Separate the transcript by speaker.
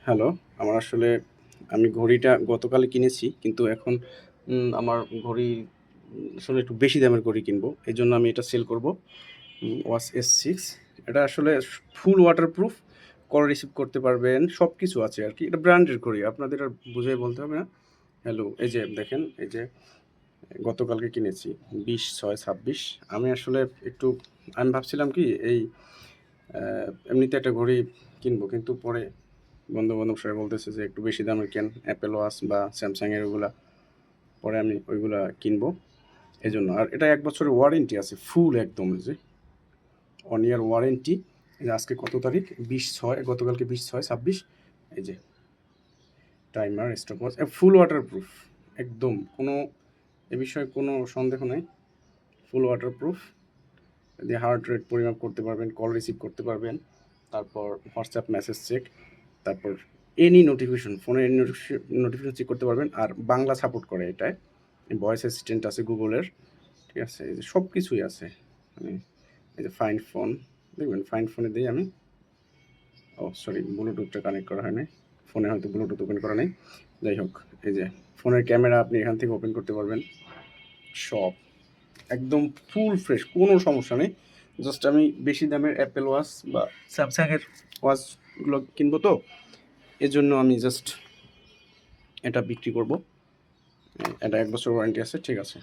Speaker 1: Hello, আমার আসলে আমি ঘড়িটা গতকালই কিনেছি। কিন্তু এখন আমার ঘড়ি আসলে একটু বেশি দামের ঘড়ি কিনবো। এজন্য আমি এটা সেল করব। ওয়াচ S6 এটা আসলে ফুল ওয়াটারপ্রুফ, কল রিসিভ করতে পারবেন। সবকিছু আছে আরকি। এটা ব্র্যান্ডের ঘড়ি। আপনাদের আর বুঝাই বলতে হবে না। হ্যালো, এই যে দেখেন, এই যে গতকালকে কিনেছি 20/6/26। আমি আসলে একটু আমি ভাবছিলাম কি এই এমনিতে একটা ঘড়ি কিনবো, কিন্তু পরে বন্ধু-বান্ধব সবাই বলতেছে যে একটু বেশি দামের কেন, অ্যাপেল ওয়াচ বা স্যামসাংয়ের ওগুলা। পরে আমি ওইগুলা কিনবো এজন্য। আর এটা ১ বছরের ওয়ারেন্টি আছে, ফুল একদম। এই যে 1 ইয়ার ওয়ারেন্টি। এই যে আজকে কত তারিখ? 20/6, গতকালকে 20/6/26। এই যে টাইমার, স্টপওয়াচ, ফুল ওয়াটারপ্রুফ একদম। কোনো এ বিষয়ে কোনো সন্দেহ নাই। ফুল ওয়াটারপ্রুফ দিয়ে হার্ট রেট পরিমাপ করতে পারবেন, কল রিসিভ করতে পারবেন, তারপর হোয়াটসঅ্যাপ মেসেজ চেক, তারপর এনি নোটিফিকেশন, ফোনের এনি নোটিফিকেশন চেক করতে পারবেন। আর বাংলা সাপোর্ট করে এটায়। ভয়েস অ্যাসিস্ট্যান্ট আছে গুগলের, ঠিক আছে? এই যে সব কিছুই আছে। মানে এই যে ফাইন্ড ফোন, দেখবেন ফাইন্ড ফোনে দিই আমি। ও সরি, ব্লুটুথটা কানেক্ট করা হয় নাই। ফোনে হয়তো ব্লুটুথ ওপেন করা নেই। যাই হোক, এই যে ফোনের ক্যামেরা আপনি এখান থেকে ওপেন করতে পারবেন। সব একদম ফুল ফ্রেশ, কোনো সমস্যা নেই। জাস্ট আমি বেশি দামের অ্যাপেল ওয়াচ বা স্যামসাংয়ের ওয়াচগুলো কিনবো, তো এজন্য আমি জাস্ট এটা বিক্রি করব। এটা ১ বছর ওয়ারেন্টি আছে, ঠিক আছে।